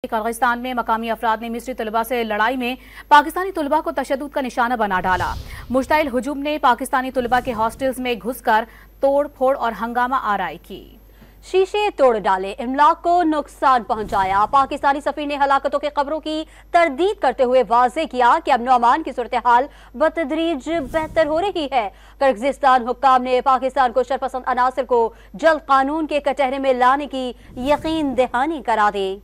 قرغیزستان میں مقامی افراد نے مصری طلبہ سے لڑائی میں پاکستانی طلبہ کو تشدد کا نشانہ بنا ڈالا۔ مشتعل ہجوم نے پاکستانی طلبہ کے ہاسٹلز میں گھس کر توڑ پھوڑ اور ہنگامہ آرائی کی۔ شیشے توڑ ڈالے، املاک کو نقصان پہنچایا۔ پاکستانی سفیر نے ہلاکتوں کے خبروں کی تردید کرتے ہوئے واضح کیا کہ امن و امان کی صورتحال بتدریج بہتر ہو رہی ہے۔ قرغیزستان حکام نے پاکستان کو شرپسند عناصر کو جلد قانون کے کٹہرے میں لانے کی یقین دہانی کرا دی۔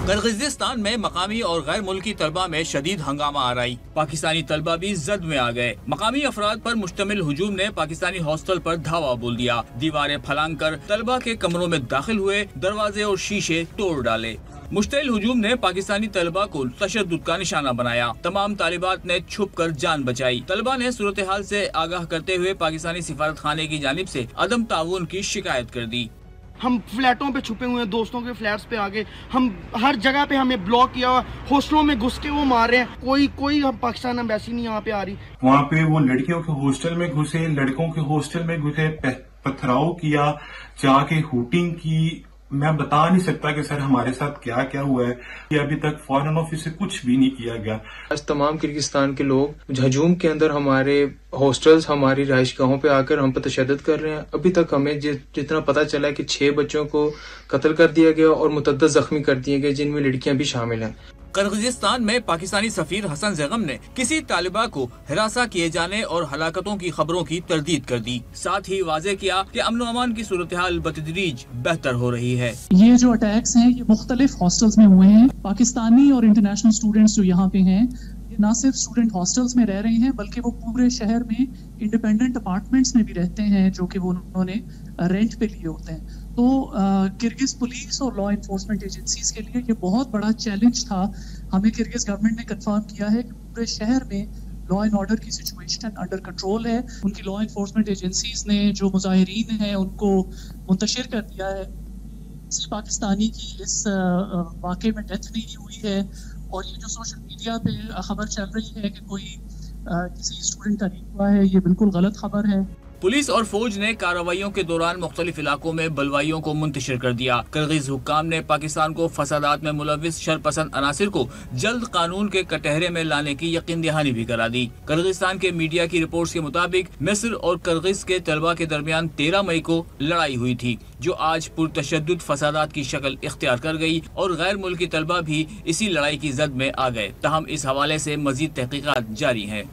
قرغیزستان میں مقامی اور غیر ملکی طلبہ میں شدید ہنگامہ آرائی، پاکستانی طلبہ بھی زد میں آ گئے۔ مقامی افراد پر مشتمل ہجوم نے پاکستانی ہاسٹل پر دھاوا بول دیا، دیواریں پھلانگ کر طلبہ کے کمروں میں داخل ہوئے، دروازے اور شیشے توڑ ڈالے۔ مشتعل ہجوم نے پاکستانی طلبہ کو تشدد کا نشانہ بنایا، تمام طالبات نے چھپ کر جان بچائی۔ طلبہ نے صورتحال سے آگاہ کرتے ہوئے پاکستانی سفارت خانے کی جانب سے عدم تعاون کی شکایت کر دی۔ ہم فلیٹوں پہ چھپے ہوئے ہیں، دوستوں کے فلیٹس پہ آگے، ہم ہر جگہ پہ ہمیں بلاک کیا ہوا، ہاسٹلوں میں گھس کے وہ مار رہے ہیں۔ کوئی ہم پاکستان ایمبیسی نہیں یہاں پہ آ رہی۔ وہاں پہ وہ لڑکیوں کے ہاسٹل میں گھسے، لڑکوں کے ہاسٹل میں گھسے، پتھراؤ کیا، جا کے ہوٹنگ کی۔ میں بتا نہیں سکتا کہ سر ہمارے ساتھ کیا کیا ہوا ہے، یہ ابھی تک فارن آفس سے کچھ بھی نہیں کیا گیا۔ آج تمام کرغیزستان کے لوگ ہجوم کے اندر ہمارے ہاسٹلز، ہماری رہائش گاہوں پہ آ کر ہم پر تشدد کر رہے ہیں۔ ابھی تک ہمیں جتنا پتہ چلا ہے کہ 6 بچوں کو قتل کر دیا گیا اور متعدد زخمی کر دیے گئے، جن میں لڑکیاں بھی شامل ہیں۔ قرغیزستان میں پاکستانی سفیر حسن زیغم نے کسی طالبہ کو ہراساں کیے جانے اور ہلاکتوں کی خبروں کی تردید کر دی، ساتھ ہی واضح کیا کہ امن و امان کی صورتحال بتدریج بہتر ہو رہی ہے۔ یہ جو اٹیکس ہیں یہ مختلف ہاسٹلز میں ہوئے ہیں۔ پاکستانی اور انٹرنیشنل اسٹوڈنٹس جو یہاں پہ ہیں، یہ نہ صرف اسٹوڈنٹ ہاسٹلز میں رہ رہے ہیں بلکہ وہ پورے شہر میں انڈیپینڈنٹ اپارٹمنٹس میں بھی رہتے ہیں جو کہ وہ انہوں نے رینٹ پہ لیے ہوتے ہیں۔ تو کرگز پولیس اور لا انفورسمنٹ ایجنسیز کے لیے یہ بہت بڑا چیلنج تھا۔ ہمیں کرگز گورنمنٹ نے کنفرم کیا ہے کہ پورے شہر میں لا اینڈ آرڈر کی سچویشن انڈر کنٹرول ہے۔ ان کی لا انفورسمنٹ ایجنسیز نے جو مظاہرین ہیں ان کو منتشر کر دیا ہے۔ کسی پاکستانی کی اس واقعے میں ڈیتھ نہیں ہوئی ہے، اور یہ جو سوشل میڈیا پہ خبر چل رہی ہے کہ کوئی کسی اسٹوڈنٹ کا نہیں ہوا ہے، یہ بالکل غلط خبر ہے۔ پولیس اور فوج نے کارروائیوں کے دوران مختلف علاقوں میں بلوائیوں کو منتشر کر دیا۔ قرغیز حکام نے پاکستان کو فسادات میں ملوث شرپسند عناصر کو جلد قانون کے کٹہرے میں لانے کی یقین دہانی بھی کرا دی۔ قرغیزستان کے میڈیا کی رپورٹس کے مطابق مصر اور قرغیز کے طلبہ کے درمیان 13 مئی کو لڑائی ہوئی تھی، جو آج پرتشدد فسادات کی شکل اختیار کر گئی، اور غیر ملکی طلبہ بھی اسی لڑائی کی زد میں آ گئے۔ تاہم اس حوالے سے مزید تحقیقات جاری ہیں۔